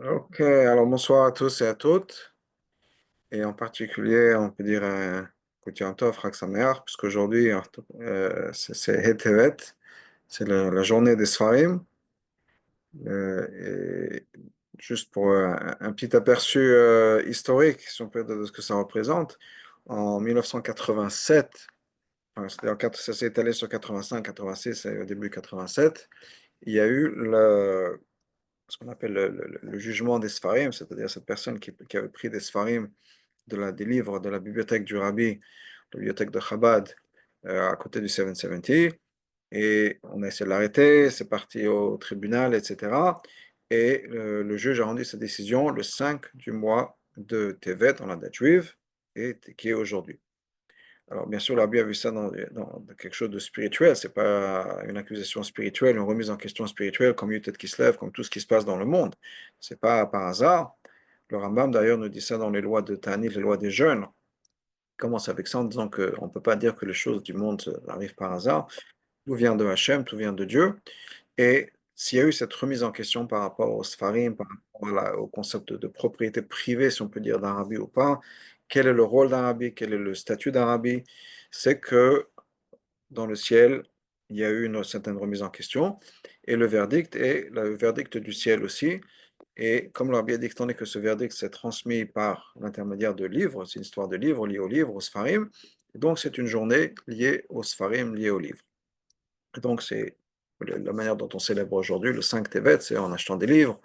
Ok, alors bonsoir à tous et à toutes, et en particulier, on peut dire Koutian Tov, Chag Sameach, puisqu'aujourd'hui, c'est Het Tevet, c'est la journée des Sfarim, et juste pour un petit aperçu historique, si on peut dire, de ce que ça représente, en 1987, enfin, ça s'est étalé sur 85, 86 et au début 87, il y a eu ce qu'on appelle le jugement des Sfarim, c'est-à-dire cette personne qui avait pris des Sfarim des livres de la bibliothèque du Rabbi, la bibliothèque de Chabad, à côté du 770. Et on a essayé de l'arrêter, c'est parti au tribunal, etc. Et le juge a rendu sa décision le 5 du mois de Tevet, dans la date juive, et qui est aujourd'hui. Alors, bien sûr, l'Arabie a vu ça dans quelque chose de spirituel. C'est pas une accusation spirituelle, une remise en question spirituelle, comme Yutet qui se lève, comme tout ce qui se passe dans le monde. C'est pas par hasard. Le Rambam, d'ailleurs, nous dit ça dans les lois de Ta'anit, les lois des jeûnes. Il commence avec ça en disant qu'on ne peut pas dire que les choses du monde arrivent par hasard. Tout vient de Hachem, tout vient de Dieu. Et s'il y a eu cette remise en question par rapport aux Sfarim, par rapport au concept de propriété privée, si on peut dire, d'un rabbi ou pas, quel est le rôle d'un rabbi, quel est le statut d'un rabbi, c'est que dans le ciel, il y a eu une certaine remise en question. Et le verdict est le verdict du ciel aussi. Et comme le rabbi a dit, étant donné que ce verdict s'est transmis par l'intermédiaire de livres, c'est une histoire de livres liés aux livres, aux Sfarim, donc c'est une journée liée aux Sfarim, liée aux livres. Et donc c'est la manière dont on célèbre aujourd'hui le 5 Tevet, c'est en achetant des livres,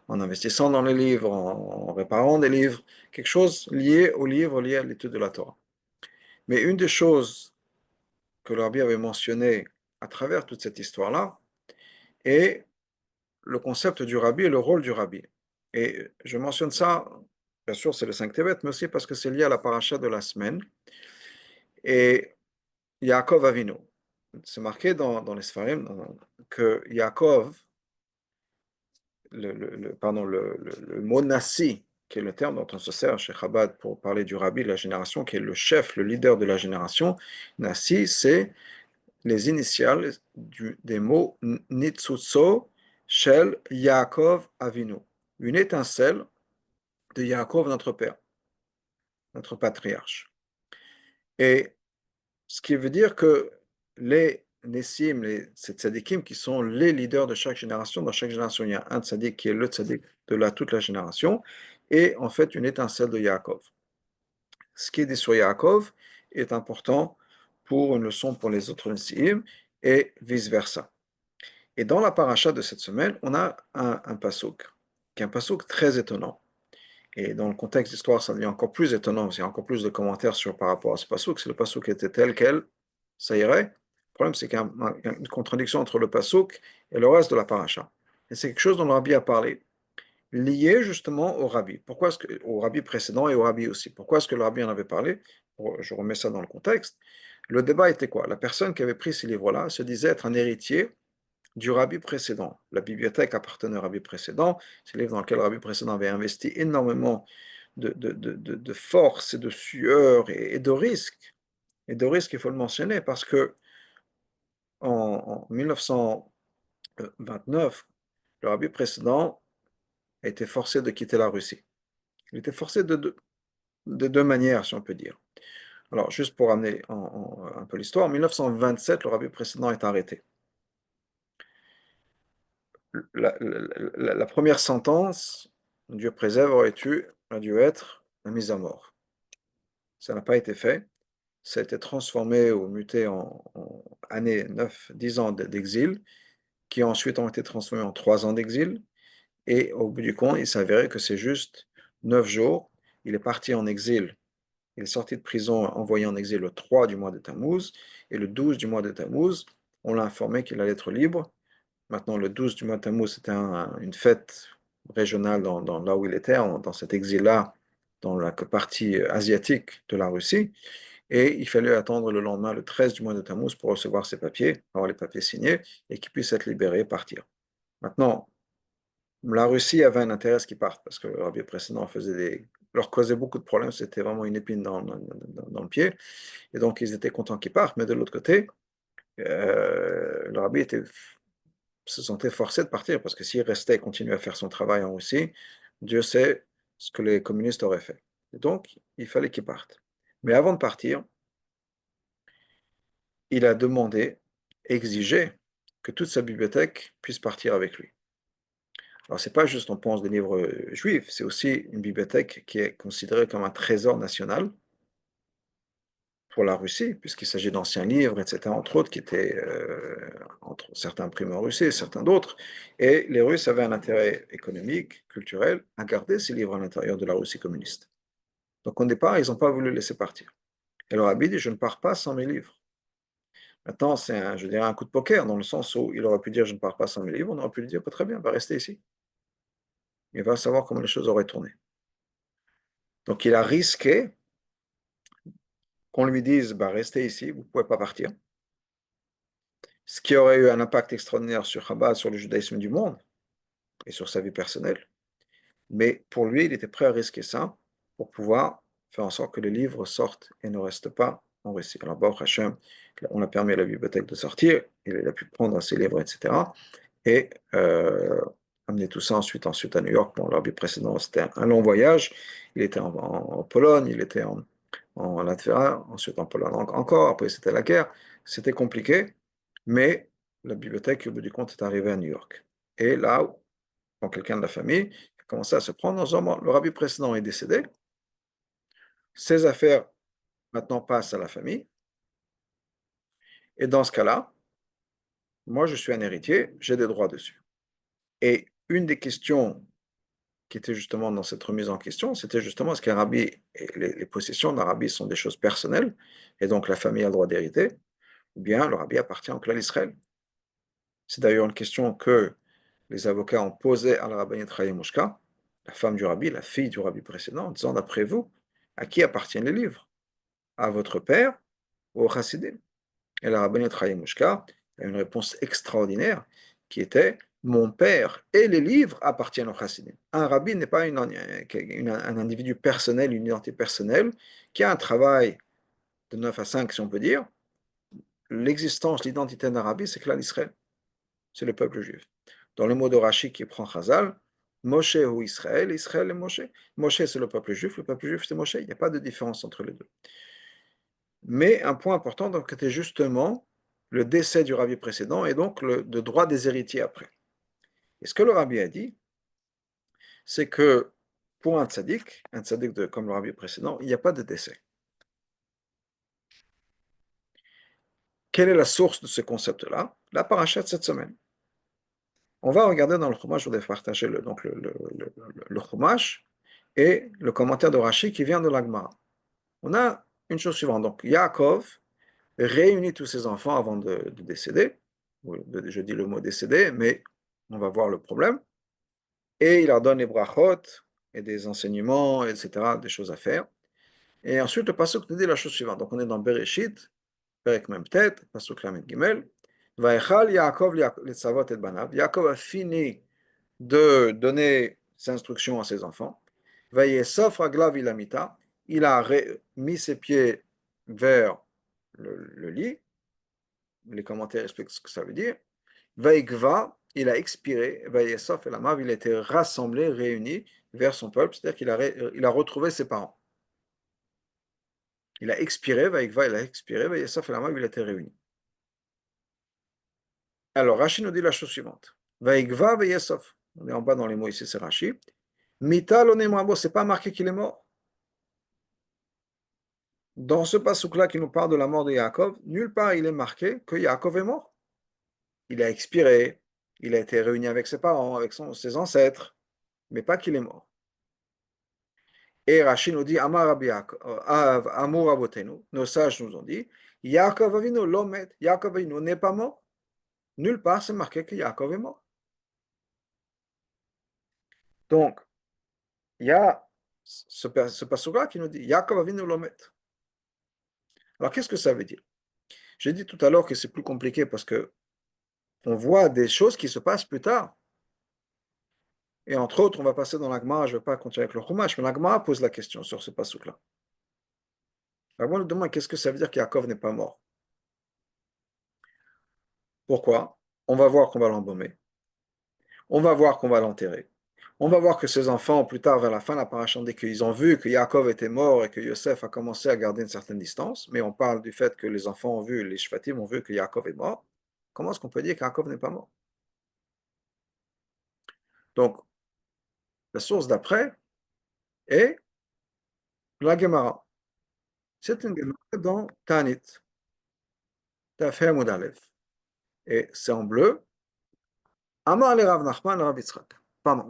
en investissant dans les livres, en réparant des livres, quelque chose lié aux livres, lié à l'étude de la Torah. Mais une des choses que le rabbi avait mentionné à travers toute cette histoire-là est le concept du rabbi et le rôle du rabbi. Et je mentionne ça, bien sûr, c'est le 5 Tevet, mais aussi parce que c'est lié à la paracha de la semaine. Et Yaakov Avinu, c'est marqué dans les Sfarim que Yaakov, le mot Nassi, qui est le terme dont on se sert chez Chabad pour parler du rabbi de la génération, qui est le chef, le leader de la génération, Nassi, c'est les initiales des mots Nitzutso Shel Yaakov Avinu, une étincelle de Yaakov, notre père, notre patriarche. Et ce qui veut dire que les Nessim, les tzadikim, qui sont les leaders de chaque génération, dans chaque génération, il y a un tzadik qui est le tzadik de toute la génération, et en fait une étincelle de Yaakov. Ce qui est dit sur Yaakov est important pour une leçon pour les autres Nessim, et vice-versa. Et dans la paracha de cette semaine, on a un pasuk, qui est un pasuk très étonnant. Et dans le contexte d'histoire, ça devient encore plus étonnant, parce qu'il y a encore plus de commentaires par rapport à ce pasuk. Si le pasuk était tel quel, ça irait. Le problème, c'est qu'il y a une contradiction entre le pasuk et le reste de la paracha. Et c'est quelque chose dont le rabbi a parlé, lié justement au rabbi. Pourquoi est-ce que, au rabbi précédent et au rabbi aussi. Pourquoi est-ce que le rabbi en avait parlé? Je remets ça dans le contexte. Le débat était quoi? La personne qui avait pris ces livres-là se disait être un héritier du rabbi précédent. La bibliothèque appartenait au rabbi précédent. C'est le livre dans lequel le rabbi précédent avait investi énormément de force et de sueur et de risques. Et de risques, il faut le mentionner, parce que en 1929, le rabbi précédent a été forcé de quitter la Russie. Il était forcé de deux manières, si on peut dire. Alors, juste pour amener un peu l'histoire, en 1927, le rabbi précédent est arrêté. La première sentence, Dieu préserve, a dû être la mise à mort. Ça n'a pas été fait. Ça a été transformé ou muté en années 9, 10 ans d'exil, qui ensuite ont été transformés en 3 ans d'exil. Et au bout du compte, il s'avérait que c'est juste 9 jours. Il est parti en exil. Il est sorti de prison, envoyé en exil le 3 du mois de Tammuz. Et le 12 du mois de Tammuz, on l'a informé qu'il allait être libre. Maintenant, le 12 du mois de Tammuz, c'était une fête régionale là où il était, dans cet exil-là, dans la partie asiatique de la Russie. Et il fallait attendre le lendemain, le 13 du mois de Tammuz, pour recevoir ses papiers, avoir les papiers signés, et qu'il puisse être libéré et partir. Maintenant, la Russie avait un intérêt à ce qu'ils partent, parce que le rabbi précédent leur causait beaucoup de problèmes, c'était vraiment une épine dans le pied, et donc ils étaient contents qu'ils partent, mais de l'autre côté, le se sentait forcé de partir, parce que s'il restait et continuait à faire son travail en Russie, Dieu sait ce que les communistes auraient fait. Et donc, il fallait qu'il parte. Mais avant de partir, il a demandé, exigé que toute sa bibliothèque puisse partir avec lui. Alors, c'est pas juste, on pense, des livres juifs, c'est aussi une bibliothèque qui est considérée comme un trésor national pour la Russie, puisqu'il s'agit d'anciens livres, etc., entre autres, qui étaient entre certains imprimés en Russie et certains d'autres. Et les Russes avaient un intérêt économique, culturel, à garder ces livres à l'intérieur de la Russie communiste. Donc, au départ, ils n'ont pas voulu laisser partir. Et le rabbi dit, je ne pars pas sans mes livres. Maintenant, c'est, je dirais, un coup de poker, dans le sens où il aurait pu dire, je ne pars pas sans mes livres, on aurait pu lui dire, pas très bien, va rester ici. Il va savoir comment les choses auraient tourné. Donc, il a risqué qu'on lui dise, bah, restez ici, vous ne pouvez pas partir. Ce qui aurait eu un impact extraordinaire sur Chabad, sur le judaïsme du monde et sur sa vie personnelle. Mais pour lui, il était prêt à risquer ça pour pouvoir faire en sorte que les livres sortent et ne restent pas en Russie. Alors, Baruch Hashem, on a permis à la bibliothèque de sortir, il a pu prendre ses livres, etc. Et amener tout ça ensuite à New York. Bon, leur vie précédente, c'était un long voyage. Il était en Pologne, il était en Latvie, ensuite en Pologne encore, après c'était la guerre. C'était compliqué, mais la bibliothèque, au bout du compte, est arrivée à New York. Et là, quand quelqu'un de la famille a commencé à se prendre dans un moment, le rabbi précédent est décédé, ses affaires maintenant passent à la famille, et dans ce cas-là, moi je suis un héritier, j'ai des droits dessus. Et une des questions qui était justement dans cette remise en question, c'était justement est-ce qu'un rabbi, et les possessions d'un rabbi sont des choses personnelles, et donc la famille a le droit d'hériter, ou bien le rabbi appartient au clan d'Israël. C'est d'ailleurs une question que les avocats ont posée à la rabbinite Chayemushka, la femme du rabbi, la fille du rabbi précédent, en disant d'après vous, à qui appartiennent les livres? À votre père ou au chassidim? Et la rabbinite Chayemushka a une réponse extraordinaire qui était mon père et les livres appartiennent au chassidim. Un rabbi n'est pas un individu personnel, une identité personnelle, qui a un travail de 9 à 5, si on peut dire. L'existence, l'identité d'un rabbi, c'est que l'Israël, c'est le peuple juif. Dans le mot de Rashi qui prend Chazal, Moshe ou Israël, Israël et Moshe. Moshe, c'est le peuple juif, c'est Moshe. Il n'y a pas de différence entre les deux. Mais un point important, donc, était justement le décès du rabbi précédent et donc le droit des héritiers après. Et ce que le rabbi a dit, c'est que pour un tzaddik comme le rabbi précédent, il n'y a pas de décès. Quelle est la source de ce concept-là? La paracha de cette semaine. On va regarder dans le Chumash, je vais partager le Chumash et le commentaire de Rashi qui vient de l'Agmara. On a une chose suivante. Donc, Yaakov réunit tous ses enfants avant de décéder. Je dis le mot décéder, mais on va voir le problème. Et il leur donne les brachot et des enseignements, etc., des choses à faire. Et ensuite, le pasuk nous dit la chose suivante. Donc, on est dans Bereshit, Perek Mem Tet, pasuk Lamed Gimel. Vaechal Yaakov letzavot et banav. Yaakov a fini de donner ses instructions à ses enfants. Vayesof raglav ilamita. Il a mis ses pieds vers le lit. Les commentaires expliquent ce que ça veut dire. Vaïkva, il a expiré, Vaïessof et Lamav, il a été rassemblé, réuni vers son peuple, c'est-à-dire il a retrouvé ses parents. Il a expiré, Vaïkva, il a expiré, Vaïessof et Lamav, il a été réuni. Alors, Rashi nous dit la chose suivante. Vaïkva, Vaïessof. On est en bas dans les mots ici, c'est Rashi. Mita l'onemrabo, c'est pas marqué qu'il est mort. Dans ce passouk-là qui nous parle de la mort de Yaakov, nulle part il est marqué que Yaakov est mort. Il a expiré, il a été réuni avec ses parents, avec ses ancêtres, mais pas qu'il est mort. Et Rachid nous dit, Amor Abotenu, nos sages nous ont dit, Yaakov Avinu l'omet, Yaakov Avinu n'est pas mort. Nulle part c'est marqué que Yaakov est mort. Donc, il y a ce passage-là qui nous dit, Yaakov Avinu l'omet. Alors, qu'est-ce que ça veut dire? J'ai dit tout à l'heure que c'est plus compliqué parce que on voit des choses qui se passent plus tard. Et entre autres, on va passer dans l'Agma, je ne vais pas continuer avec le Chumash, mais l'Agma pose la question sur ce passage-là. L'Agma nous demande qu'est-ce que ça veut dire qu'Yaakov n'est pas mort. Pourquoi? On va voir qu'on va l'embaumer. On va voir qu'on va l'enterrer. On va voir que ces enfants, plus tard, vers la fin de la paracha, dès qu'ils ont vu que Yaakov était mort et que Yosef a commencé à garder une certaine distance, mais on parle du fait que les enfants ont vu, les Shvatim ont vu que Yaakov est mort. Comment est-ce qu'on peut dire qu'Yaakov n'est pas mort? Donc, la source d'après est la Gemara. C'est une Gemara dans Tanit, Tafher Moudalev. Et c'est en bleu. Amar le Rav Nachman, le Rav Yitzchak. Pardon,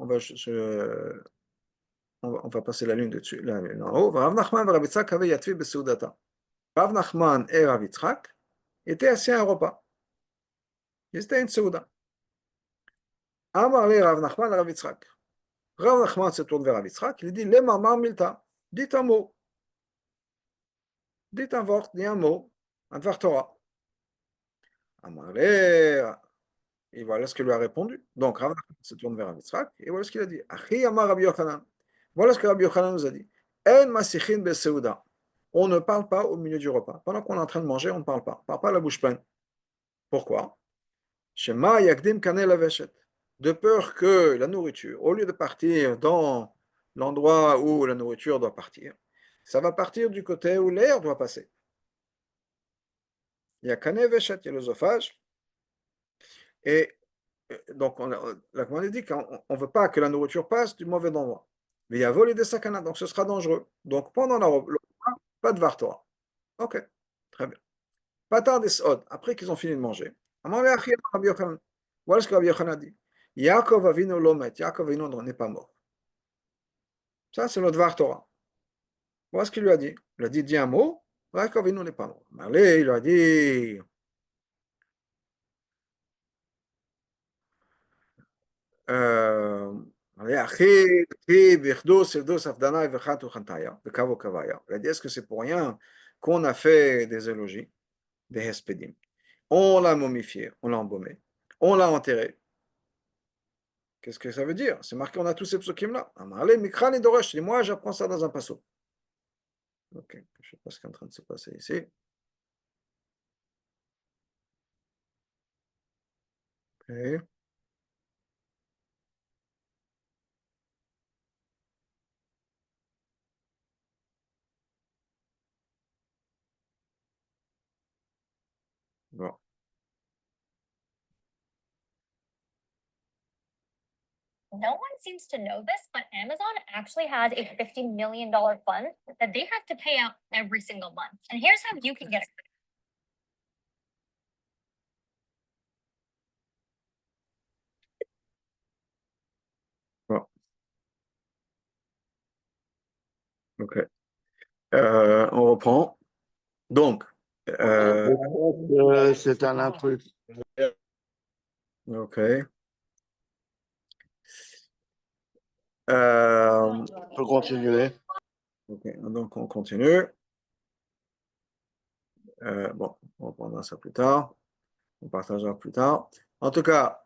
on va passer la ligne dessus, la ligne en haut. Rav Nachman et Rav Yitzchak avaient yatvi beseudata. Rav Nachman et Rav Yitzchak étaient assis à un repas. Ils étaient une seuda. Amar le Rav Nachman et Rav Yitzchak. Rav Nachman se tourne vers Rav Yitzchak. Il dit, le mamar milta. Dites un mot. Dites un vort, dis un mot. Un dvar Torah. Amar le. Et voilà ce qu'il lui a répondu. Donc, Rav Nachman se tourne vers Rav Yitzchak. Et voilà ce qu'il a dit. Achi Amar Rabbi Yochanan. Voilà ce que Rabbi Yochanan nous a dit. En masichin beseuda. On ne parle pas au milieu du repas. Pendant qu'on est en train de manger, on ne parle pas. On ne parle pas la bouche pleine. Pourquoi? Shema yakdim kanel aveshet. De peur que la nourriture, au lieu de partir dans l'endroit où la nourriture doit partir, ça va partir du côté où l'air doit passer. Il y a kanel aveshet, il y a l'œsophage. Et donc, la commande dit qu'on ne veut pas que la nourriture passe du mauvais endroit. Mais il y a volé des sakanats, donc ce sera dangereux. Donc, pendant le repas, pas de vartora. Ok, très bien. Pas tard des od, après qu'ils ont fini de manger. Voilà ce que Rabbi Yochanan a dit. Yaakov Avinu lomet, Yaakov Avinu n'est pas mort. Ça, c'est le Dvar Torah. Voilà ce qu'il lui a dit. Il a dit, dis un mot, Yaakov Avinu n'est pas mort. Allez, il lui a dit, il a dit, est-ce que c'est pour rien qu'on a fait des élogies, des hespédim? On l'a momifié, on l'a embaumé, on l'a enterré. Qu'est-ce que ça veut dire? C'est marqué, on a tous ces psukim-là. Allez, Mikran et Doresh, moi j'apprends ça dans un passo. Ok, je ne sais pas ce qui est en train de se passer ici. Okay. Bon. No one seems to know this, but Amazon actually has a $50 million fund that they have to pay out every single month. And here's how you can get it. Bon. Ok. On reprend. Donc, C'est un intrus. ok. On peut continuer. Ok, donc on continue. Bon, on reprendra ça plus tard. On partagera plus tard. En tout cas,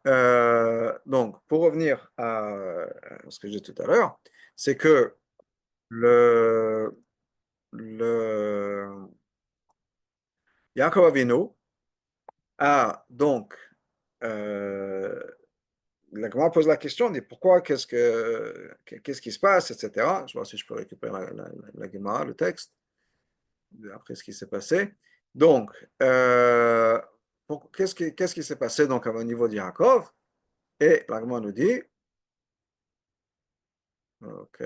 donc, pour revenir à ce que j'ai dit tout à l'heure, c'est que le Yaakov Avinu a donc, la Gemara pose la question, mais pourquoi, qu'est-ce qui se passe, etc. Je vois si je peux récupérer la Gemara, le texte, après ce qui s'est passé. Donc, qu'est-ce qui s'est passé donc au niveau de Yaakov? Et la Gemara nous dit, ok,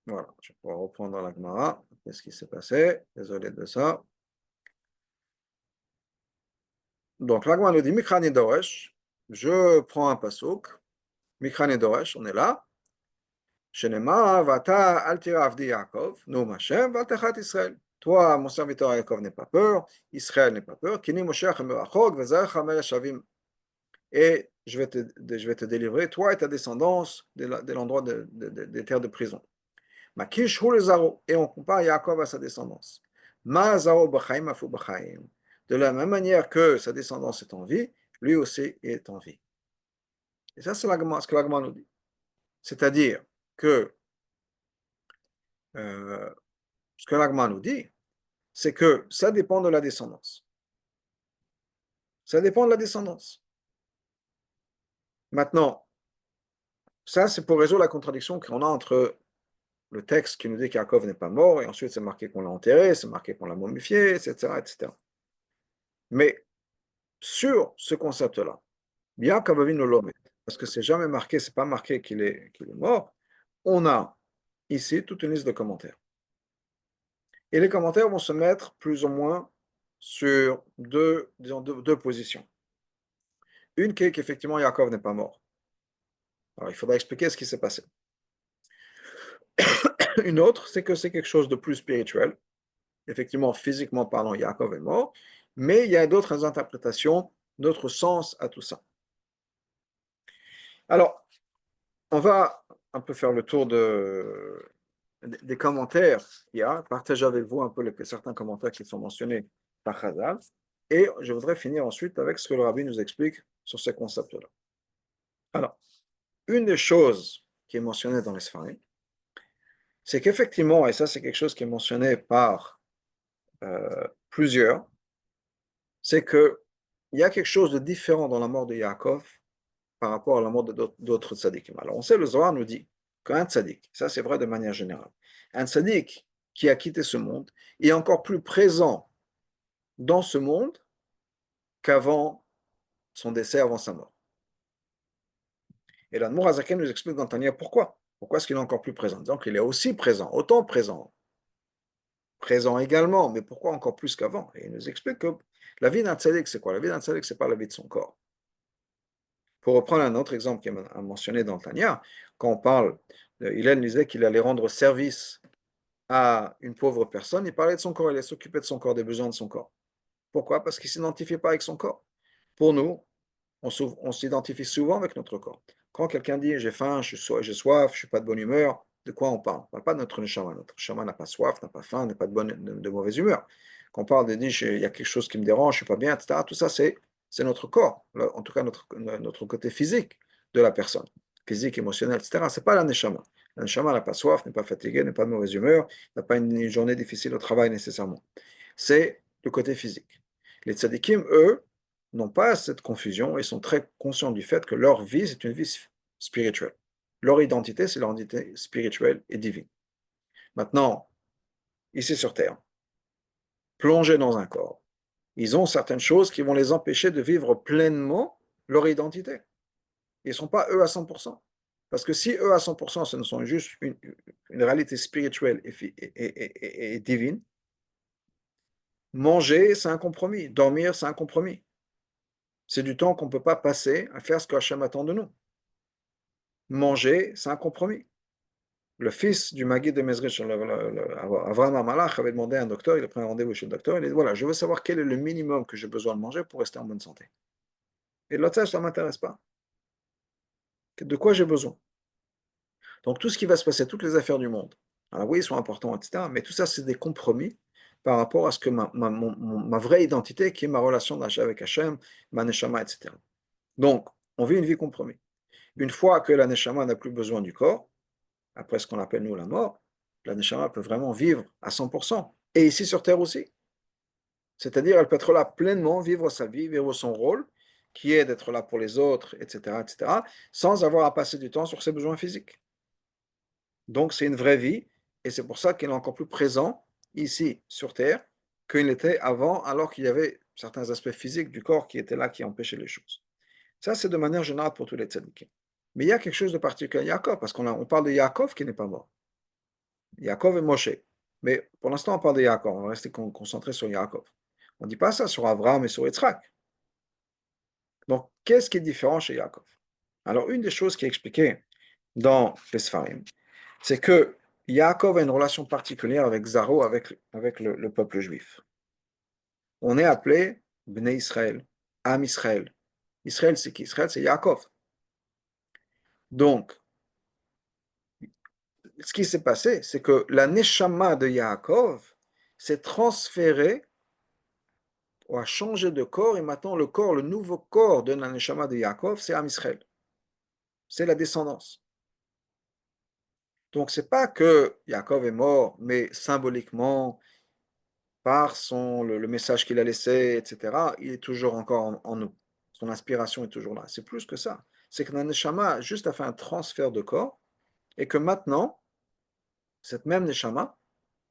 voilà, je vais pouvoir reprendre la Gemara, qu'est-ce qui s'est passé? Désolé de ça. Donc, la Gemara nous dit, Mikrani Doresh, je prends un pasouk, Mikrani Doresh, on est là. Shenema, Vata, Altira Avdi Yaakov, Noum Hashem, Valtachat Israël. Toi, mon serviteur Yaakov, n'aie pas peur, Israël n'est pas peur, Kini Moshiach Merachok, Vezarecha Mereshavim. Et je vais te délivrer, toi et ta descendance, de l'endroit des terres de prison. Makish hu le Zaro, et on compare Yaakov à sa descendance. Ma Zaro Bachaim Afu Bachaim. De la même manière que sa descendance est en vie, lui aussi est en vie. Et ça, c'est ce que l'Agma nous dit. C'est-à-dire que ce que l'Agma nous dit, c'est que ça dépend de la descendance. Ça dépend de la descendance. Maintenant, Ça, c'est pour résoudre la contradiction qu'on a entre le texte qui nous dit qu'Yaakov n'est pas mort, et ensuite c'est marqué qu'on l'a enterré, c'est marqué qu'on l'a momifié, etc., etc. Mais sur ce concept-là, Yaakov Avinu l'homme, parce que c'est jamais marqué, c'est pas marqué qu'il est mort, on a ici toute une liste de commentaires. Et les commentaires vont se mettre plus ou moins sur disons, deux positions. Une qui est qu'effectivement Yaakov n'est pas mort. Alors il faudra expliquer ce qui s'est passé. Une autre, c'est que c'est quelque chose de plus spirituel. Effectivement, physiquement parlant, Yaakov est mort, mais il y a d'autres interprétations, d'autres sens à tout ça. Alors, on va un peu faire le tour des commentaires qu'il y a, partager avec vous un peu certains commentaires qui sont mentionnés par Chazal, et je voudrais finir ensuite avec ce que le rabbi nous explique sur ces concepts-là. Alors, une des choses qui est mentionnée dans les Sfarim, c'est qu'effectivement, et ça c'est quelque chose qui est mentionné par plusieurs, c'est qu'il y a quelque chose de différent dans la mort de Yaakov par rapport à la mort d'autres tzadikim. Alors on sait, le Zohar nous dit qu'un tzadik, ça c'est vrai de manière générale, un tzadik qui a quitté ce monde est encore plus présent dans ce monde qu'avant son décès, avant sa mort. Et l'Admour Hazaken nous explique dans Tania pourquoi. Pourquoi est-ce qu'il est encore plus présent? Donc il est aussi présent, autant présent, présent également, mais pourquoi encore plus qu'avant? Et il nous explique que la vie d'un tzadik, c'est quoi? La vie d'un tzadik, c'est pas la vie de son corps. Pour reprendre un autre exemple qui est mentionné dans Tania, quand on parle, Hillel disait qu'il allait rendre service à une pauvre personne, il parlait de son corps, il allait s'occuper de son corps, des besoins de son corps. Pourquoi? Parce qu'il ne s'identifie pas avec son corps. Pour nous, on s'identifie souvent avec notre corps. Quand quelqu'un dit j'ai faim, j'ai soif, je ne suis pas de bonne humeur, de quoi on parle? On ne parle pas de notre neshama. Notre neshama n'a pas soif, n'a pas faim, n'est pas de mauvaise humeur. Quand on parle de dire il y a quelque chose qui me dérange, je ne suis pas bien, etc., tout ça, c'est notre corps, en tout cas notre côté physique de la personne, physique, émotionnel, etc. Ce n'est pas la neshama. La neshama n'a pas soif, n'est pas fatigué, n'est pas de mauvaise humeur, n'a pas une journée difficile au travail nécessairement. C'est le côté physique. Les tzadikim, eux, n'ont pas cette confusion et sont très conscients du fait que leur vie, c'est une vie spirituelle. Leur identité, c'est leur identité spirituelle et divine. Maintenant, ici sur Terre, plongés dans un corps, ils ont certaines choses qui vont les empêcher de vivre pleinement leur identité. Ils ne sont pas eux à 100%. Parce que si eux à 100%, ce ne sont juste une réalité spirituelle et divine, manger, c'est un compromis. Dormir, c'est un compromis. C'est du temps qu'on ne peut pas passer à faire ce que Hachem attend de nous. Manger, c'est un compromis. Le fils du Maguid de Mezrich, Avraham Amalach, avait demandé à un docteur, il a pris un rendez-vous chez le docteur, il a dit voilà, je veux savoir quel est le minimum que j'ai besoin de manger pour rester en bonne santé. Et l'autre, ça ne m'intéresse pas. De quoi j'ai besoin? Donc tout ce qui va se passer, toutes les affaires du monde, alors oui, ils sont importants, etc., mais tout ça, c'est des compromis par rapport à ce que ma vraie identité, qui est ma relation avec Hachem, ma neshama, etc. Donc, on vit une vie compromise. Une fois que la neshama n'a plus besoin du corps, après ce qu'on appelle nous la mort, la neshama peut vraiment vivre à 100%. Et ici sur Terre aussi. C'est-à-dire, elle peut être là pleinement, vivre sa vie, vivre son rôle, qui est d'être là pour les autres, etc., sans avoir à passer du temps sur ses besoins physiques. Donc, c'est une vraie vie, et c'est pour ça qu'il est encore plus présent ici sur Terre qu'il n'était avant, alors qu'il y avait certains aspects physiques du corps qui étaient là, qui empêchaient les choses. Ça, c'est de manière générale pour tous les tzadikim. Mais il y a quelque chose de particulier à Yaakov, parce qu'on parle de Yaakov qui n'est pas mort. Yaakov et Moshe. Mais pour l'instant, on parle de Yaakov. On va rester concentré sur Yaakov. On ne dit pas ça sur Abraham et sur Yitzhak. Donc, qu'est-ce qui est différent chez Yaakov? Alors, une des choses qui est expliquée dans les Sfarim, c'est que Yaakov a une relation particulière avec Zaro, avec le peuple juif. On est appelé Bnei Israël, Am Israël. Israël, c'est qui? Israël, c'est Yaakov. Donc, ce qui s'est passé, c'est que la Neshama de Yaakov s'est transférée ou a changé de corps, et maintenant le nouveau corps de la Neshama de Yaakov, c'est Am Israël. C'est la descendance. Donc, c'est pas que Yaakov est mort, mais symboliquement, par le message qu'il a laissé, etc., il est toujours encore en nous. son inspiration est toujours là. C'est plus que ça. C'est que la Neshama juste a fait un transfert de corps et que maintenant, cette même Neshama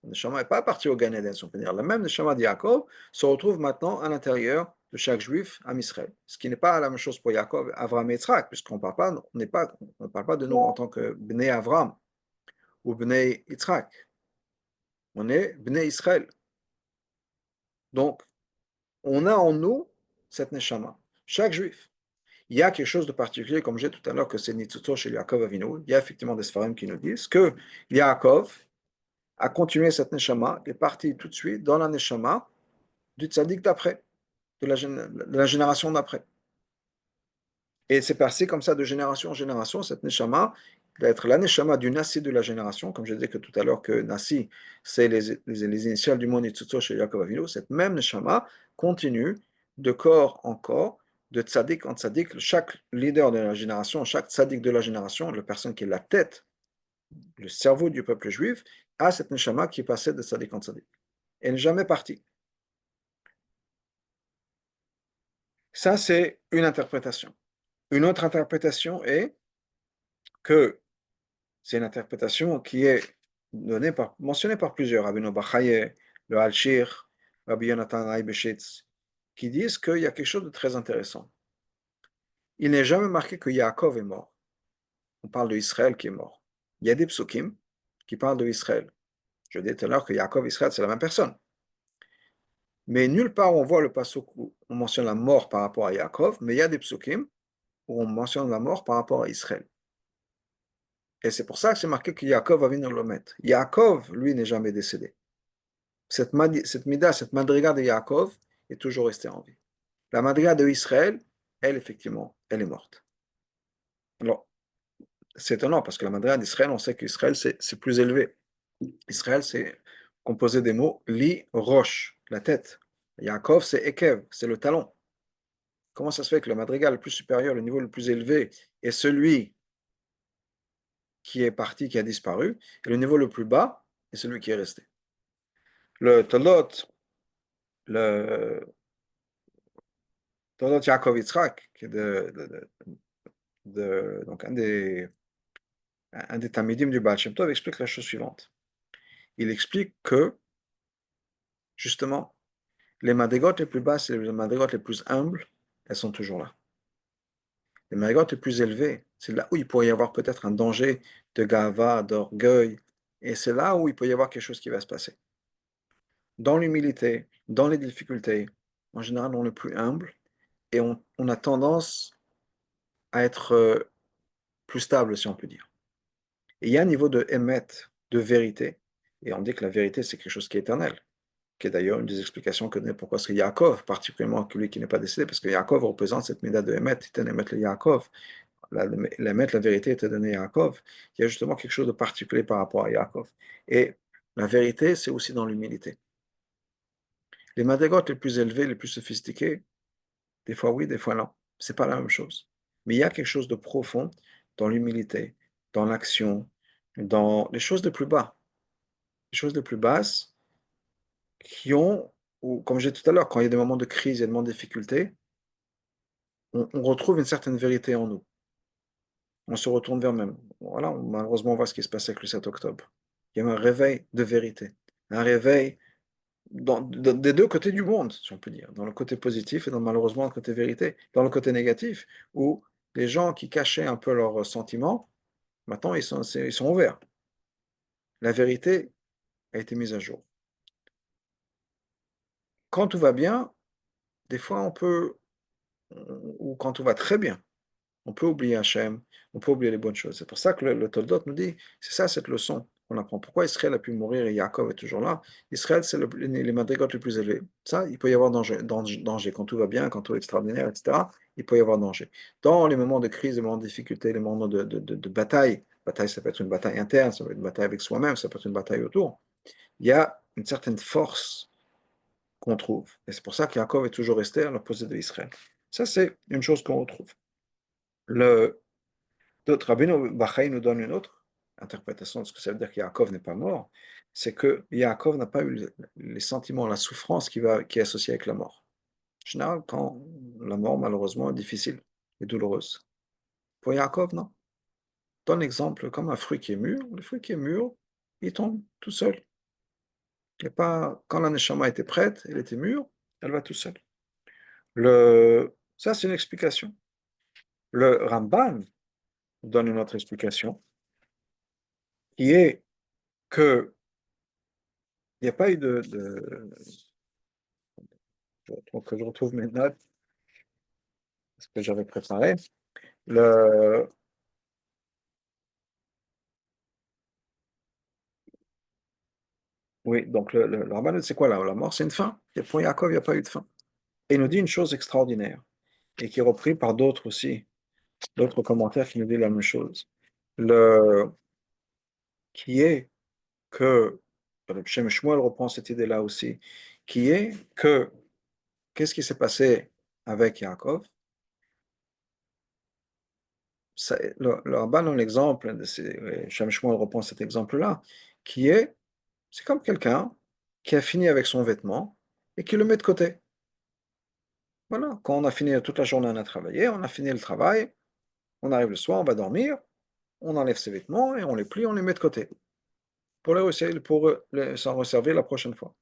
n'est pas partie au Gan Eden, si on peut dire. La même Neshama de Yaakov se retrouve maintenant à l'intérieur de chaque juif à Israël. Ce qui n'est pas la même chose pour Yaakov, Avram et Yitzhak, puisqu'on ne parle pas de nous en tant que Bnei Avram ou Bnei Yitzhak. On est Bnei Israël. Donc, on a en nous cette Neshama. Chaque juif. Il y a quelque chose de particulier, comme j'ai dit tout à l'heure, que c'est Nitzuto chez Yaakov Avinu. Il y a effectivement des Sfarim qui nous disent que Yaakov a continué cette Neshama, est parti tout de suite dans la Neshama du tzaddik d'après, de la génération d'après. Et c'est passé comme ça de génération en génération, cette Neshama, d'être la Neshama du Nassi de la génération, comme je disais que tout à l'heure que Nassi, c'est les initiales du mot Nitzutzo chez Yaakov Avinu, cette même Neshama continue de corps en corps, de tzaddik en tzaddik, chaque leader de la génération, chaque tzaddik de la génération, la personne qui est la tête, le cerveau du peuple juif, a cette Neshama qui est passée de tzaddik en tzaddik. Elle n'est jamais partie. Ça, c'est une interprétation. Une autre interprétation est que c'est une interprétation qui est mentionnée par plusieurs, Rabbi Bachaye, le Al-Shir, Rabbi Yonatan Aibeshitz, qui disent qu'il y a quelque chose de très intéressant. Il n'est jamais marqué que Yaakov est mort. On parle de Israël qui est mort. Il y a des psukim qui parlent de Israël. Je disais tout à l'heure que Yaakov et Israël, c'est la même personne. Mais nulle part on voit le pasuk où on mentionne la mort par rapport à Yaakov, mais il y a des psukim où on mentionne la mort par rapport à Israël. Et c'est pour ça que c'est marqué que Yaakov va venir le mettre. Yaakov, lui, n'est jamais décédé. Cette mida, cette madriga de Yaakov est toujours restée en vie. La madriga de Israël, elle, effectivement, elle est morte. Alors, c'est étonnant parce que la madriga d'Israël, on sait qu'Israël, c'est plus élevé. Israël, c'est composé des mots li, roche, la tête. Yaakov, c'est ekev, c'est le talon. Comment ça se fait que le madriga le plus supérieur, le niveau le plus élevé, est celui qui est parti, qui a disparu, et le niveau le plus bas est celui qui est resté? Le Tolot, le Tolot Yaakov Yitzhak, qui est donc un des Tamidim du Baal Shem Tov, explique la chose suivante. Il explique que, justement, les madrigotes les plus basses et les madrigotes les plus humbles, elles sont toujours là. Les madrigotes les plus élevées, c'est là où il pourrait y avoir peut-être un danger de gava, d'orgueil, et c'est là où il peut y avoir quelque chose qui va se passer. Dans l'humilité, dans les difficultés, en général, on est plus humble et on a tendance à être plus stable, si on peut dire. Et il y a un niveau de émet, de vérité, et on dit que la vérité, c'est quelque chose qui est éternel, qui est d'ailleurs une des explications que donne pourquoi c'est Yaakov, particulièrement celui qui n'est pas décédé, parce que Yaakov représente cette médaille de émet, Iten émet le Yaakov, l'émet, la vérité était donnée à Yaakov. Il y a justement quelque chose de particulier par rapport à Yaakov. Et la vérité, c'est aussi dans l'humilité. Les madrigotes les plus élevés, les plus sophistiqués, des fois oui, des fois non. C'est pas la même chose. Mais il y a quelque chose de profond dans l'humilité, dans l'action, dans les choses les plus bas, les choses les plus basses qui ont, ou comme j'ai dit tout à l'heure, quand il y a des moments de crise, il y a des moments de difficulté, on retrouve une certaine vérité en nous. On se retourne vers même. Voilà, malheureusement, on voit ce qui se passe avec le 7 octobre. Il y a un réveil de vérité, un réveil des deux côtés du monde, si on peut dire, dans le côté positif et malheureusement le côté vérité, dans le côté négatif, où les gens qui cachaient un peu leurs sentiments, maintenant ils sont ouverts. La vérité a été mise à jour. Quand tout va bien, des fois ou quand tout va très bien, on peut oublier Hachem, on peut oublier les bonnes choses. C'est pour ça que le Toldot nous dit, c'est ça cette leçon qu'on apprend. Pourquoi Israël a pu mourir et Yaakov est toujours là? Israël, c'est les madrigotes les plus élevés. Ça, il peut y avoir danger. Quand tout va bien, quand tout est extraordinaire, etc., il peut y avoir danger. Dans les moments de crise, les moments de difficulté, les moments de bataille, ça peut être une bataille interne, ça peut être une bataille avec soi-même, ça peut être une bataille autour, il y a une certaine force qu'on trouve. Et c'est pour ça que Yaakov est toujours resté à l'opposé d'Israël. Ça, c'est une chose qu'on retrouve. Rabbi Bachaï nous donne une autre interprétation de ce que ça veut dire que Yaakov n'est pas mort, c'est que Yaakov n'a pas eu les sentiments, la souffrance qui est associée avec la mort. général, quand la mort, malheureusement, est difficile et douloureuse. Pour Yaakov, non. Donne l'exemple comme un fruit qui est mûr. Le fruit qui est mûr, il tombe tout seul. Et pas, quand la neshama était prête, elle était mûre, elle va tout seul. Ça, c'est une explication. Le Ramban donne une autre explication, qui est que il n'y a pas eu que je retrouve mes notes, ce que j'avais préparé. Le, oui, donc le Ramban, c'est quoi là? La mort, c'est une fin. Et pour Yaakov, il n'y a pas eu de fin. Et il nous dit une chose extraordinaire, et qui est repris par d'autres aussi, d'autres commentaires qui nous disent la même chose. Le, qui est que, le Shem Shmuel reprend cette idée-là aussi, qui est que, qu'est-ce qui s'est passé avec Yaakov? Le Ramban donne l'exemple, Shem Shmuel reprend cet exemple-là, qui est, c'est comme quelqu'un qui a fini avec son vêtement et qui le met de côté. Voilà, quand on a fini toute la journée, on a travaillé, on a fini le travail, on arrive le soir, on va dormir, on enlève ses vêtements et on les plie, on les met de côté pour s'en resservir la prochaine fois.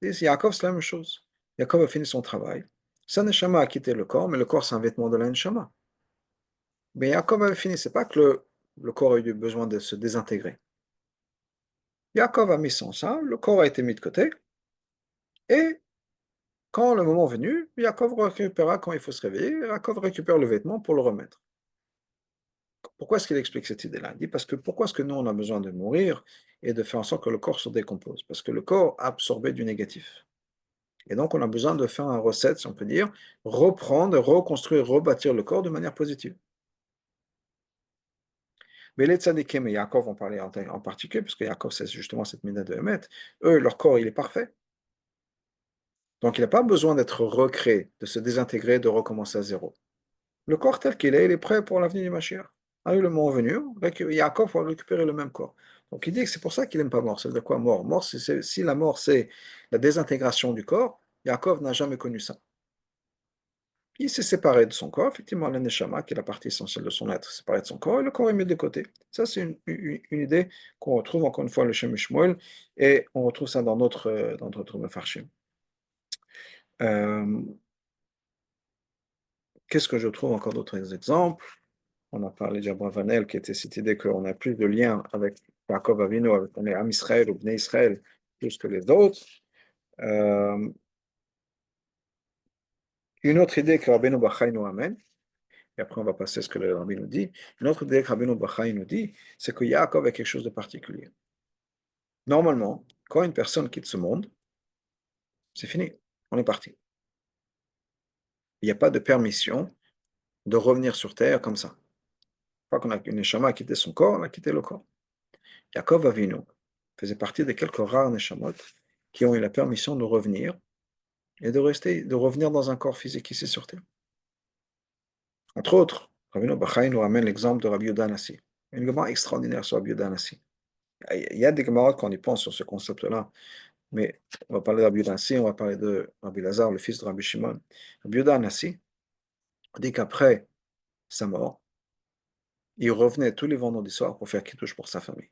Et Yaakov, c'est la même chose. Yaakov a fini son travail. Sa neshama a quitté le corps, mais le corps, c'est un vêtement de la neshama. Mais Yaakov avait fini, c'est pas que le corps a eu besoin de se désintégrer. Yaakov a mis son sein, le corps a été mis de côté, et quand le moment est venu, Yaakov récupéra quand il faut se réveiller, Yaakov récupère le vêtement pour le remettre. Pourquoi est-ce qu'il explique cette idée-là? Il dit parce que pourquoi est-ce que nous, on a besoin de mourir et de faire en sorte que le corps se décompose? Parce que le corps a absorbé du négatif. Et donc, on a besoin de faire un recette, si on peut dire, reprendre, reconstruire, rebâtir le corps de manière positive. Mais les tzadikim et Yaakov vont parler en particulier, parce que Yaakov, c'est justement cette mina de Hémet. Eux, leur corps, il est parfait. Donc, il n'a pas besoin d'être recréé, de se désintégrer, de recommencer à zéro. Le corps tel qu'il est, il est prêt pour l'avenir du Mashiach. Arrive le moment venu, Yaakov va récupérer le même corps. Donc, il dit que c'est pour ça qu'il n'aime pas mort. C'est de quoi mort? Mort, si la mort, c'est la désintégration du corps, Yaakov n'a jamais connu ça. Il s'est séparé de son corps, effectivement, le neshama, qui est la partie essentielle de son être, séparé de son corps, et le corps est mis de côté. Ça, c'est une idée qu'on retrouve encore une fois le Shem Shmuel, et on retrouve ça dans d'autres Mefarshim. Euh, Qu'est-ce que je trouve encore d'autres exemples? On a parlé d'Abravanel, qui était cette idée qu'on a plus de lien avec Yaakov Avinu, avec on est Am Israël ou Bnei Israël, plus que les autres. Euh, une autre idée que Rabbeinu Bachai nous amène, et après on va passer à ce que le Rabbi nous dit. Une autre idée que Rabbeinu Bachai nous dit, c'est que Yaakov est quelque chose de particulier. Normalement, quand une personne quitte ce monde, c'est fini, on est parti. Il n'y a pas de permission de revenir sur Terre comme ça. Une fois qu'on a une neshama a quitté son corps, on a quitté le corps. Yaakov Avinu faisait partie des quelques rares neshamot qui ont eu la permission de revenir et de revenir dans un corps physique ici sur Terre. Entre autres, Rabbeinu Bachai nous ramène l'exemple de Rabbi Yehuda Hanassi. Une gemara extraordinaire sur Rabbi Yehuda Hanassi. Il y a des gemarots quand on y pense sur ce concept-là, mais on va parler de Rabbi Yehuda Hanassi, on va parler de Rabbi Lazare, le fils de Rabbi Shimon. Rabbi Yehuda Hanassi dit qu'après sa mort, il revenait tous les vendredis soirs pour faire Kiddush pour sa famille.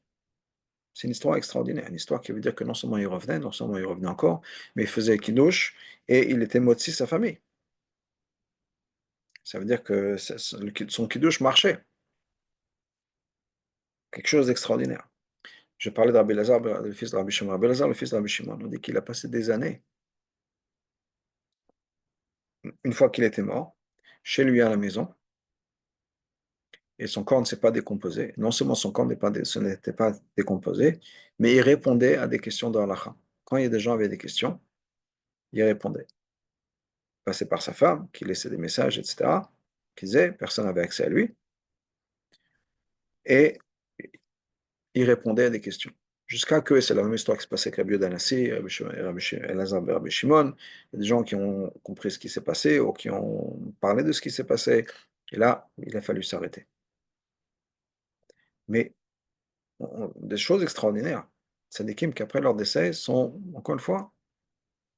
C'est une histoire extraordinaire, une histoire qui veut dire que non seulement il revenait, non seulement il revenait encore, mais il faisait Kiddush et il était motzi sa famille. Ça veut dire que son Kiddush marchait. Quelque chose d'extraordinaire. Je parlais de Rabbi Lazare, le fils de Rabbi Shimon. Rabbi Lazare, le fils de Rabbi Shimon, on dit qu'il a passé des années, une fois qu'il était mort, chez lui à la maison, et son corps ne s'est pas décomposé. Non seulement son corps n'était pas décomposé, mais il répondait à des questions de halakha. Quand il y a des gens avaient des questions, il répondait. Il passait par sa femme, qui laissait des messages, etc., qui disait, personne n'avait accès à lui, et il répondait à des questions. Jusqu'à que, c'est la même histoire qui se passait avec Rabbi Yodanassi, Elazar et Rabbi Shimon, il y a des gens qui ont compris ce qui s'est passé, ou qui ont parlé de ce qui s'est passé, et là, il a fallu s'arrêter. Mais des choses extraordinaires. C'est des kim qui, après leur décès, sont, encore une fois,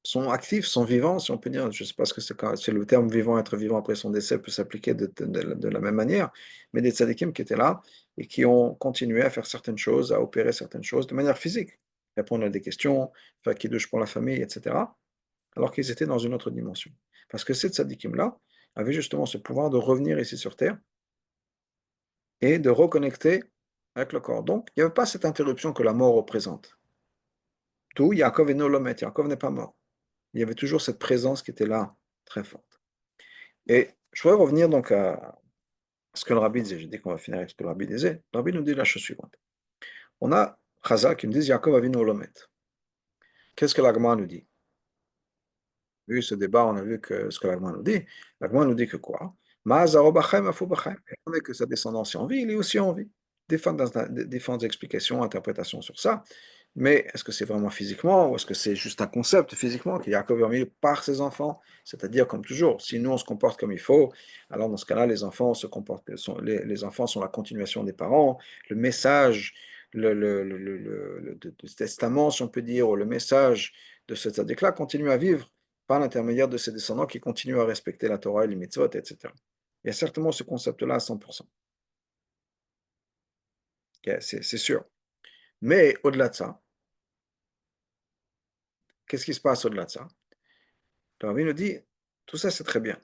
sont actifs, sont vivants, si on peut dire. Je ne sais pas ce que c'est le terme vivant, être vivant après son décès peut s'appliquer de la même manière, mais des tzadikim qui étaient là et qui ont continué à faire certaines choses, à opérer certaines choses de manière physique, répondre à des questions, faire kiddush pour la famille, etc., alors qu'ils étaient dans une autre dimension. Parce que ces tzadikim-là avaient justement ce pouvoir de revenir ici sur Terre et de reconnecter avec le corps. Donc, il n'y avait pas cette interruption que la mort représente. Tout, Yaakov est nolomet, Yaakov n'est pas mort. Il y avait toujours cette présence qui était là, très forte. Et je voudrais revenir donc à ce que le rabbi disait. J'ai dit qu'on va finir avec ce que le rabbi disait. Le rabbi nous dit la chose suivante. On a Chazal qui nous dit Yaakov avinu olomet. Qu'est-ce que l'Agma nous dit? Vu ce débat, on a vu que ce que l'Agma nous dit. L'Agma nous dit que quoi? Ma'azaro b'chaim afu b'chaim. On que sa descendance est en vie, il est aussi en vie. Différentes explications, interprétations sur ça. Mais est-ce que c'est vraiment physiquement ou est-ce que c'est juste un concept physiquement que Yaakov est envoyé par ses enfants? C'est-à-dire, comme toujours, si nous on se comporte comme il faut, alors dans ce cas-là, les enfants se comportent, les enfants sont la continuation des parents. Le message, de ce testament, si on peut dire, ou le message de ce tzaddik-là continue à vivre par l'intermédiaire de ses descendants qui continuent à respecter la Torah et les mitzvot, etc. Il y a certainement ce concept-là à 100%. Okay, c'est sûr. Mais au-delà de ça, qu'est-ce qui se passe au-delà de ça? Le Rabbi nous dit, tout ça c'est très bien.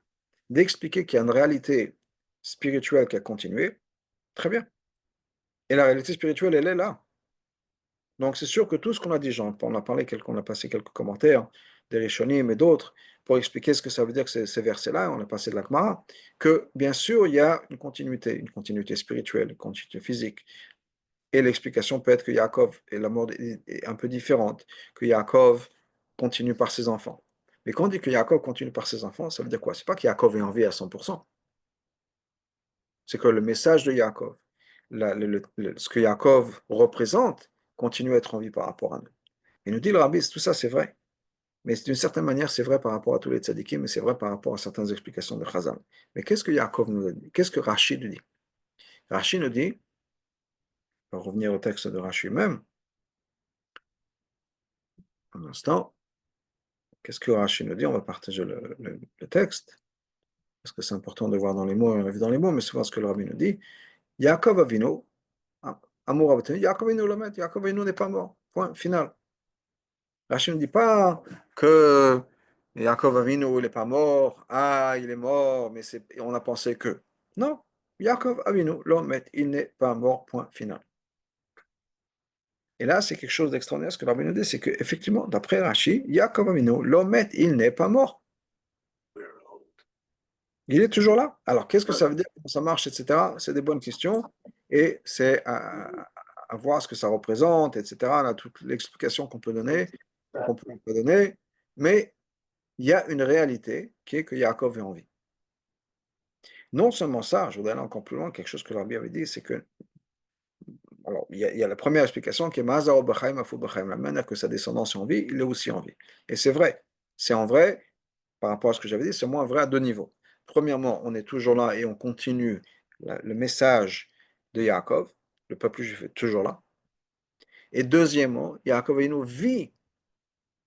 D'expliquer qu'il y a une réalité spirituelle qui a continué, très bien. Et la réalité spirituelle, elle est là. Donc c'est sûr que tout ce qu'on a dit, Jean, on a parlé, on a passé quelques commentaires, des Rishonim et d'autres, pour expliquer ce que ça veut dire que ces versets-là, on a passé de la Gemara, que bien sûr il y a une continuité spirituelle, une continuité physique. Et l'explication peut être que Yaakov et la mort est un peu différente, que Yaakov continue par ses enfants. Mais quand on dit que Yaakov continue par ses enfants, ça veut dire quoi? C'est pas que Yaakov est en vie à 100%. C'est que le message de Yaakov, ce que Yaakov représente, continue à être en vie par rapport à nous. Et nous dit le Rabbi, tout ça c'est vrai. Mais d'une certaine manière, c'est vrai par rapport à tous les tzadikim, mais c'est vrai par rapport à certaines explications de Chazal. Mais qu'est-ce que Yaakov nous a dit? Qu'est-ce que Rashi nous dit? Rashi nous dit, on va revenir au texte de Rashi même, un instant. Qu'est-ce que Rashi nous dit? On va partager le texte, parce que c'est important de voir dans les mots, on l'a vu dans les mots, mais souvent ce que le Rabbi nous dit. Yaakov Avinu, Amour Avinu, Yaakov Avinu le met, Yaakov Avinu n'est pas mort. Point, final. Rashi ne dit pas que Yaakov Avinu, il n'est pas mort, ah, il est mort, mais on a pensé que. Non, Yaakov Avinu, le met, il n'est pas mort, point, final. Et là, c'est quelque chose d'extraordinaire, ce que le Rabbi nous dit, c'est qu'effectivement, d'après Rashi, Yaakov Avinu, le met, il n'est pas mort. Il est toujours là. Alors, qu'est-ce que ça veut dire, comment ça marche, etc. C'est des bonnes questions et c'est à voir ce que ça représente, etc. On a toute l'explication qu'on peut donner, qu'on peut pas donner, mais il y a une réalité qui est que Yaakov est en vie. Non seulement ça, je voudrais aller encore plus loin, quelque chose que l'Arbi avait dit, c'est que, alors, il y a la première explication qui est Mazaro B'chaim Afu B'chaim, la manière que sa descendance est en vie, il est aussi en vie. Et c'est vrai, c'est en vrai, par rapport à ce que j'avais dit, c'est moins vrai à deux niveaux. Premièrement, on est toujours là et on continue le message de Yaakov, le peuple juif est toujours là. Et deuxièmement, Yaakov Avinu vit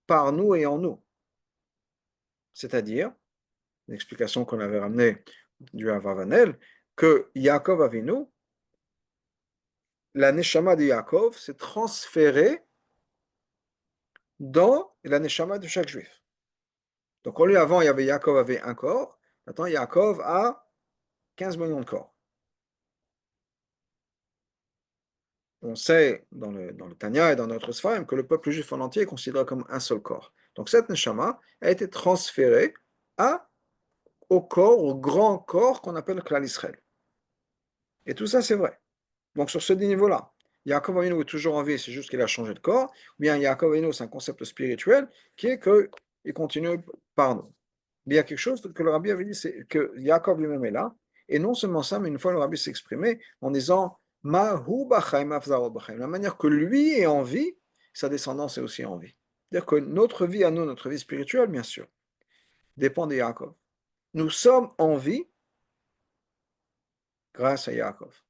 par nous et en nous. C'est-à-dire, une explication qu'on avait ramenée du Avavanel, que Yaakov Avinu, la Neshama de Yaakov s'est transférée dans la Neshama de chaque juif. Donc, au lieu avant, il y avait Yaakov avait un corps, maintenant Yaakov a 15 millions de corps. On sait dans le Tanya et dans notre Sfarim que le peuple juif en entier est considéré comme un seul corps. Donc cette Neshama a été transférée au corps, au grand corps qu'on appelle le Klal Israël. Et tout ça, c'est vrai. Donc sur ce niveau-là, Yaakov Avinu est toujours en vie, c'est juste qu'il a changé de corps. Ou bien Yaakov Avinu, c'est un concept spirituel qui est qu'il continue par nous. Mais il y a quelque chose que le rabbi avait dit, c'est que Yaakov lui-même est là. Et non seulement ça, mais une fois le rabbi s'est exprimé en disant Mahu b'chaim afzaro b'chaim. La manière que lui est en vie, sa descendance est aussi en vie. C'est-à-dire que notre vie à nous, notre vie spirituelle, bien sûr, dépend de Yaakov. Nous sommes en vie grâce à Yaakov.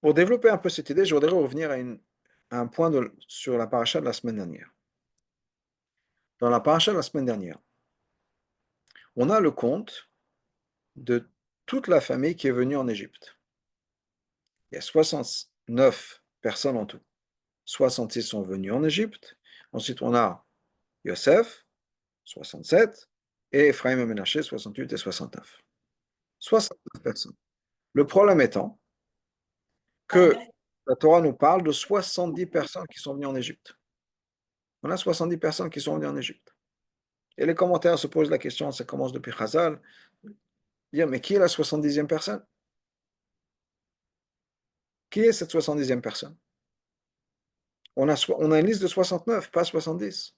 Pour développer un peu cette idée, je voudrais revenir à une un point sur la paracha de la semaine dernière. Dans la paracha de la semaine dernière, on a le compte de toute la famille qui est venue en Égypte. Il y a 69 personnes en tout. 66 sont venus en Égypte. Ensuite, on a Yosef, 67, et Ephraim et Ménaché, 68 et 69. 69 personnes. Le problème étant que la Torah nous parle de 70 personnes qui sont venues en Égypte. On a 70 personnes qui sont venues en Égypte. Et les commentaires se posent la question, ça commence depuis Chazal, dire, mais qui est la 70e personne? Qui est cette 70e personne? On a une liste de 69, pas 70.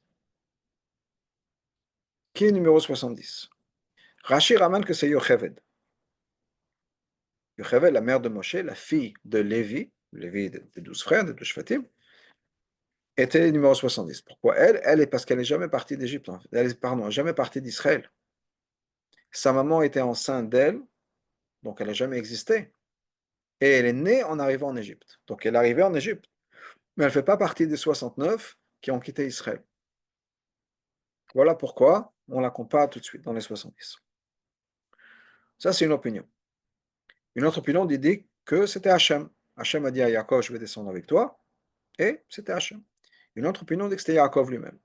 Qui est numéro 70? Rashi ramène que c'est Yocheved. Yocheved, la mère de Moshe, la fille de Lévi, Lévi des 12 frères, des 12 Shvatim, était numéro 70. Pourquoi elle? Elle est parce qu'elle n'est jamais partie d'Égypte. Elle, pardon, jamais partie d'Israël. Sa maman était enceinte d'elle, donc elle n'a jamais existé. Et elle est née en arrivant en Égypte. Donc elle est arrivée en Égypte. Mais elle ne fait pas partie des 69 qui ont quitté Israël. Voilà pourquoi on ne la compte pas tout de suite dans les 70. Ça, c'est une opinion. Une autre opinion dit que c'était Hachem. Hachem a dit à Yaakov, je vais descendre avec toi. Et c'était Hachem. Une autre opinion dit que c'était Yaakov lui-même.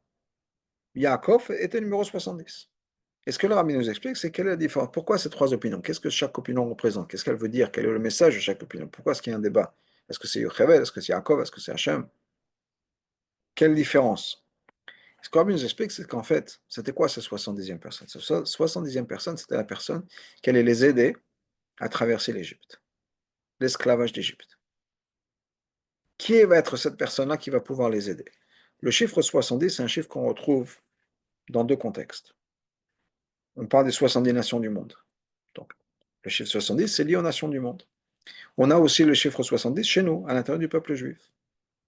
Yaakov était numéro 70. Et ce que le rabbi nous explique, c'est quelle est la différence. Pourquoi ces trois opinions? Qu'est-ce que chaque opinion représente? Qu'est-ce qu'elle veut dire? Quel est le message de chaque opinion? Pourquoi est-ce qu'il y a un débat? Est-ce que c'est Yocheved? Est-ce que c'est Yaakov? Est-ce que c'est Hachem? Quelle différence? Ce que le rabbi nous explique, c'est qu'en fait, c'était quoi cette 70e personne? Cette 70e personne, c'était la personne qui allait les aider à traverser l'Égypte, l'esclavage d'Égypte. Qui va être cette personne-là qui va pouvoir les aider? Le chiffre 70, c'est un chiffre qu'on retrouve dans deux contextes. On parle des 70 nations du monde. Donc, le chiffre 70, c'est lié aux nations du monde. On a aussi le chiffre 70 chez nous, à l'intérieur du peuple juif,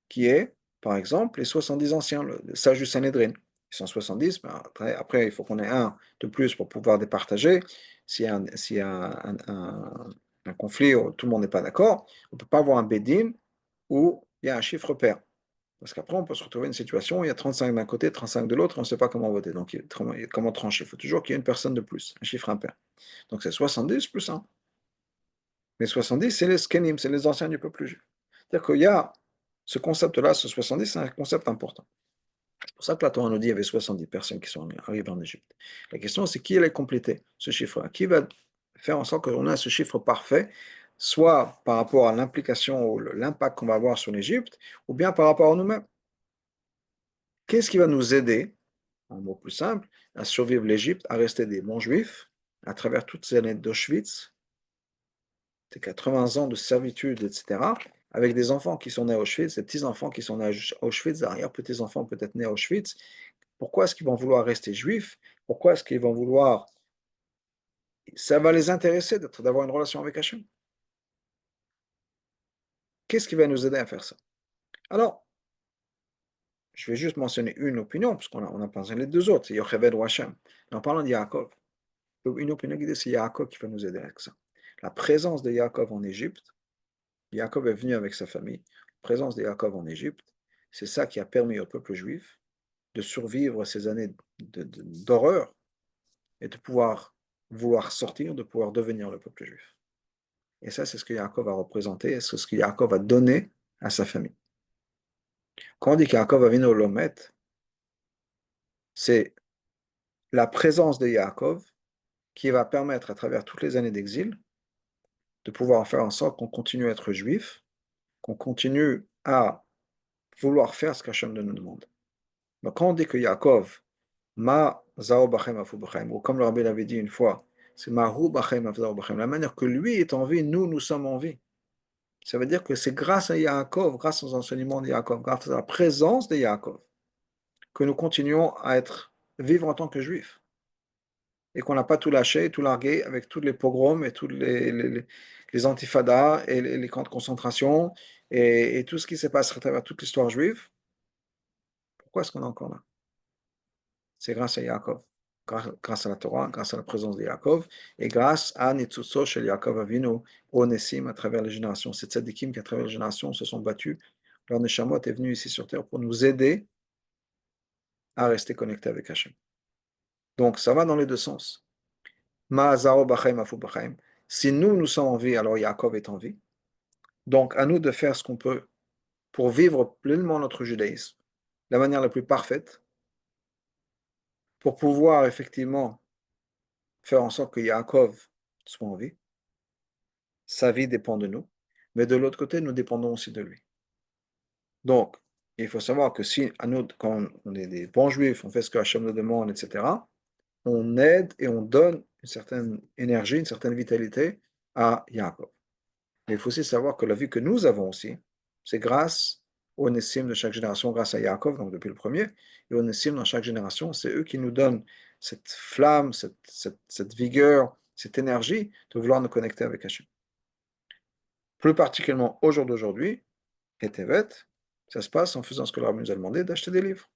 qui est, par exemple, les 70 anciens, le sage du Sanhédrin. Ils sont 70, mais après, il faut qu'on ait un de plus pour pouvoir départager. S'il y a un conflit où tout le monde n'est pas d'accord, on ne peut pas avoir un Bédine où il y a un chiffre pair. Parce qu'après, on peut se retrouver dans une situation où il y a 35 d'un côté, 35 de l'autre, on ne sait pas comment voter. Donc, comment trancher? Il faut toujours qu'il y ait une personne de plus, un chiffre impair. Donc, c'est 70 plus 1. Mais 70, c'est les skenim, c'est les anciens du peuple juif. C'est-à-dire qu'il y a ce concept-là, ce 70, c'est un concept important. C'est pour ça que la Torah nous dit qu'il y avait 70 personnes qui sont arrivées en Égypte. La question, c'est qui allait compléter ce chiffre-là? Qui va faire en sorte qu'on ait ce chiffre parfait, soit par rapport à l'implication ou l'impact qu'on va avoir sur l'Égypte, ou bien par rapport à nous-mêmes? Qu'est-ce qui va nous aider, en mot plus simple, à survivre l'Égypte, à rester des bons juifs, à travers toutes ces années d'Auschwitz, des 80 ans de servitude, etc., avec des enfants qui sont nés à Auschwitz, des petits-enfants qui sont nés à Auschwitz, derrière petits-enfants peut-être nés à Auschwitz. Pourquoi est-ce qu'ils vont vouloir rester juifs? Pourquoi est-ce qu'ils vont vouloir... Ça va les intéresser d'avoir une relation avec Hachem. Qu'est-ce qui va nous aider à faire ça? Alors, je vais juste mentionner une opinion, parce qu'on a pensé les deux autres, c'est Yocheved ou Hachem. En parlant de Yaakov, une opinion qui dit que c'est Yaakov qui va nous aider avec ça. La présence de Yaakov en Égypte, Yaakov est venu avec sa famille, la présence de Yaakov en Égypte, c'est ça qui a permis au peuple juif de survivre à ces années d'horreur et de pouvoir vouloir sortir, de pouvoir devenir le peuple juif. Et ça, c'est ce que Yaakov a représenté, et c'est ce que Yaakov a donné à sa famille. Quand on dit qu'Yaakov a venu l'Omet, c'est la présence de Yaakov qui va permettre, à travers toutes les années d'exil, de pouvoir faire en sorte qu'on continue à être juif, qu'on continue à vouloir faire ce qu'Hachem nous demande. Donc quand on dit que Yaakov, Ma Zao Bachem Afu Bachem, ou comme le Rabbi l'avait dit une fois, c'est Mahu Bachem Afzao Bachem, la manière que lui est en vie, nous sommes en vie. Ça veut dire que c'est grâce à Yaakov, grâce aux enseignements de Yaakov, grâce à la présence de Yaakov, que nous continuons à vivre en tant que juifs. Et qu'on n'a pas tout lâché, tout largué avec tous les pogroms et tous les antifadas et les camps de concentration et tout ce qui s'est passé à travers toute l'histoire juive. Pourquoi est-ce qu'on est encore là? C'est grâce à Yaakov, grâce à la Torah, grâce à la présence de Yaakov et grâce à Nitzutso shel Yaakov Avinu, Onessim, à travers les générations. C'est tzadikim qui, à travers les générations, se sont battus leur Neshamot est venu ici sur Terre pour nous aider à rester connectés avec Hachem. Donc, ça va dans les deux sens. Ma'azaro b'chaim afu b'chaim. Si nous sommes en vie, alors Yaakov est en vie. Donc, à nous de faire ce qu'on peut pour vivre pleinement notre judaïsme, de la manière la plus parfaite, pour pouvoir effectivement faire en sorte que Yaakov soit en vie. Sa vie dépend de nous, mais de l'autre côté, nous dépendons aussi de lui. Donc, il faut savoir que si, à nous, quand on est des bons juifs, on fait ce que Hachem nous demande, etc., on aide et on donne une certaine énergie, une certaine vitalité à Yaakov. Mais il faut aussi savoir que la vie que nous avons aussi, c'est grâce aux Nessim de chaque génération, grâce à Yaakov, donc depuis le premier, et aux Nessim dans chaque génération, c'est eux qui nous donnent cette flamme, cette vigueur, cette énergie de vouloir nous connecter avec Hachem. Plus particulièrement au jour d'aujourd'hui, et Tevet, ça se passe en faisant ce que l'Arabie nous a demandé, d'acheter des livres.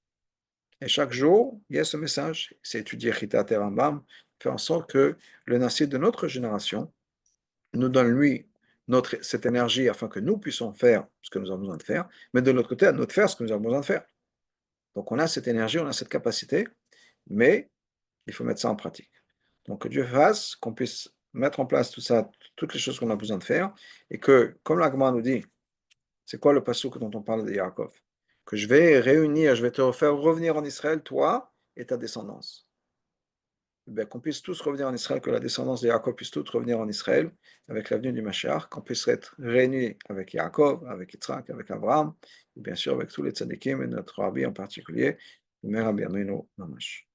Et chaque jour, il y a ce message. C'est étudier Chita Terambam, faire en sorte que le Nassi de notre génération nous donne, lui, cette énergie afin que nous puissions faire ce que nous avons besoin de faire, mais de l'autre côté, à nous de faire ce que nous avons besoin de faire. Donc on a cette énergie, on a cette capacité, mais il faut mettre ça en pratique. Donc que Dieu fasse qu'on puisse mettre en place tout ça, toutes les choses qu'on a besoin de faire, et que, comme l'Agma nous dit, c'est quoi le passouk dont on parle de Yaakov? Que je vais réunir, je vais te faire revenir en Israël, toi et ta descendance. Ben, qu'on puisse tous revenir en Israël, que la descendance de Yaakov puisse tous revenir en Israël avec l'avenue du Mashiach, qu'on puisse être réunis avec Yaakov, avec Yitzhak, avec Abraham, et bien sûr avec tous les tzadikim et notre Rabbi en particulier, le Rabbi Aminu Mamash.